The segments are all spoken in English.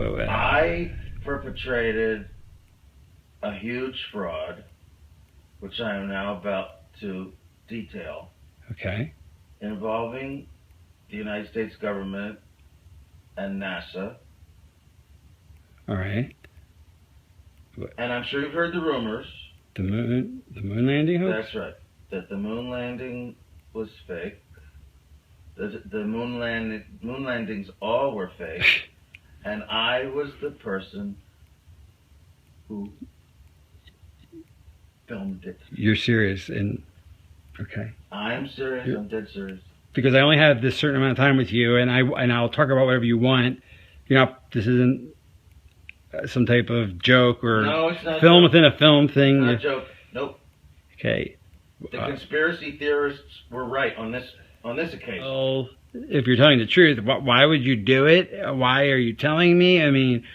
I perpetrated a huge fraud, which I am now about to detail. Okay. Involving the United States government and NASA. All right. And I'm sure you've heard the rumors. The moon landing hoax? That's right. That the moon landing was fake. The moon landings all were fake. And I was the person who filmed it. You're serious? And okay. I'm serious. I'm dead serious. Because I only have this certain amount of time with you, and I'll talk about whatever you want. This isn't some type of joke or no, it's not film within a film thing. It's not a joke. Nope. Okay. The conspiracy theorists were right on this occasion. Well, if you're telling the truth, why would you do it? Why are you telling me? I mean,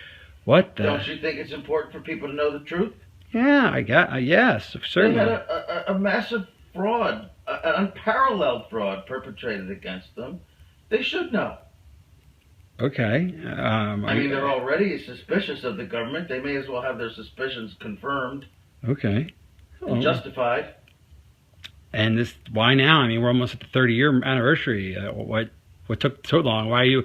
what the? Don't you think it's important for people to know the truth? Yeah, yes, certainly. They had a massive fraud, an unparalleled fraud perpetrated against them. They should know. Okay. I mean, they're already suspicious of the government. They may as well have their suspicions confirmed. Okay. And justified. And this, why now? I mean, we're almost at the 30-year anniversary. What took so long? Why,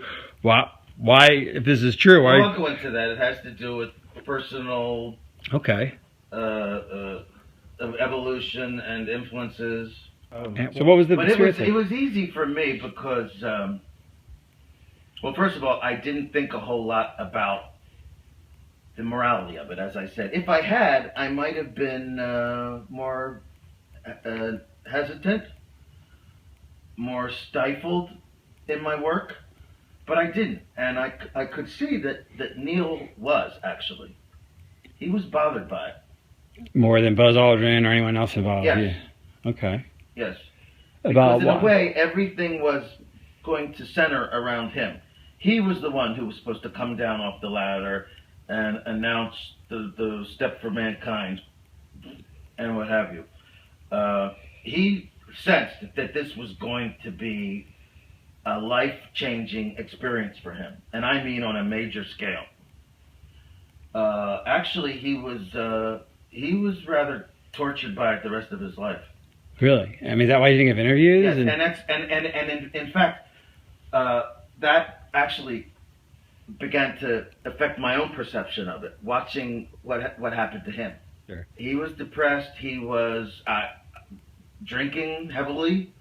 if this is true, why? I won't go into that. It has to do with personal. Okay. Evolution and influences. So what was the? But it was easy for me because, well, first of all, I didn't think a whole lot about the morality of it. As I said, if I had, I might have been more hesitant, more stifled in my work, but I didn't, and I could see that Neil was actually. He was bothered by it. More than Buzz Aldrin or anyone else involved? Yes. Yeah. Okay. Yes. About because in a way, everything was going to center around him. He was the one who was supposed to come down off the ladder and announce the step for mankind and what have you. He sensed that this was going to be a life-changing experience for him, and I mean on a major scale. Actually, he was rather tortured by it the rest of his life. Really? I mean, is that why you didn't give interviews? Yes, and in fact, that actually began to affect my own perception of it. Watching what happened to him. Sure. He was depressed. He was drinking heavily,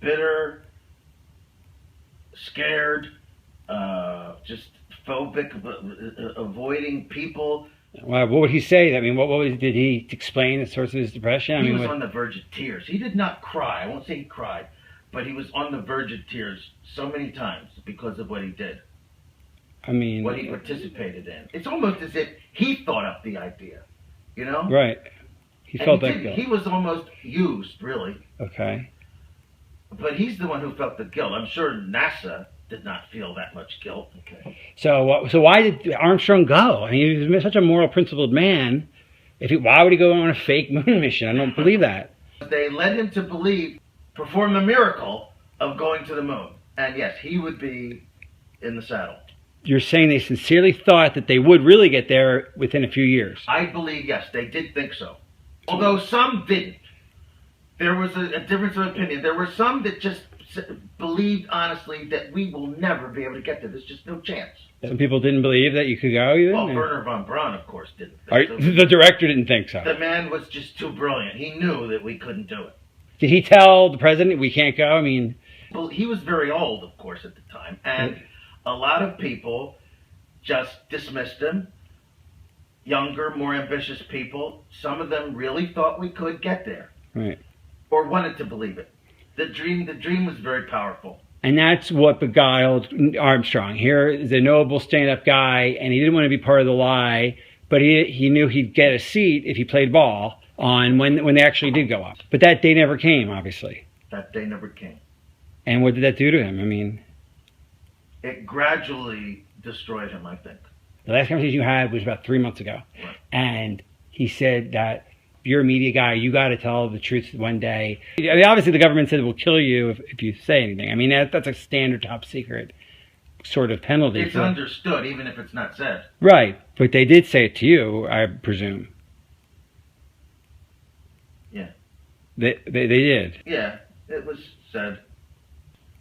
bitter, scared, just phobic, avoiding people. What would he say? I mean, did he explain the source of his depression? He was on the verge of tears. He did not cry. I won't say he cried, but he was on the verge of tears so many times because of what he did. I mean, what he participated in. It's almost as if he thought up the idea, you know? Right. He felt that guilt. He was almost used, really. Okay. But he's the one who felt the guilt. I'm sure NASA did not feel that much guilt. Okay. So why did Armstrong go? I mean, he was such a moral, principled man. Why would he go on a fake moon mission? I don't believe that. They led him to perform the miracle of going to the moon. And yes, he would be in the saddle. You're saying they sincerely thought that they would really get there within a few years? I believe, yes, they did think so. Although some didn't. There was a difference of opinion. There were some that just believed honestly that we will never be able to get there. There's just no chance. Some people didn't believe that you could go even? Well, Werner von Braun, of course, didn't think so. The director didn't think so. The man was just too brilliant. He knew that we couldn't do it. Did he tell the president we can't go? I mean... Well, he was very old, of course, at the time. And a lot of people just dismissed him. Younger, more ambitious people. Some of them really thought we could get there. Right. Or wanted to believe it. The dream was very powerful. And that's what beguiled Armstrong. Here is a noble stand-up guy, and he didn't want to be part of the lie, but he knew he'd get a seat if he played ball on when they actually did go up. But that day never came, obviously. That day never came. And what did that do to him? I mean... It gradually destroyed him, I think. The last conversation you had was about 3 months ago. Right. And he said that you're a media guy, you got to tell the truth one day. I mean, obviously the government said it will kill you if you say anything. I mean, that's a standard top secret. sort of penalty. It's understood, even if it's not said. Right, but they did say it to you, I presume. Yeah. They did. Yeah, it was said.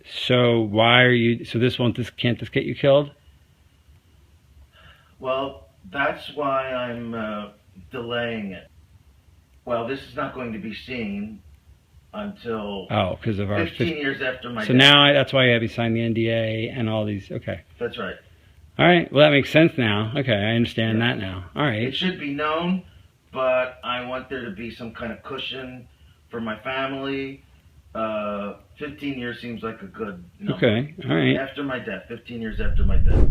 So why are you? So can't this get you killed? Well, that's why I'm delaying it. Well, this is not going to be seen until because of our 15 years after my death. So now that's why you have to sign the NDA and all these. Okay. That's right. All right. Well, that makes sense now. Okay, I understand that now. All right. It should be known, but I want there to be some kind of cushion for my family. 15 years seems like a good number. Okay. All right. After my death, 15 years after my death.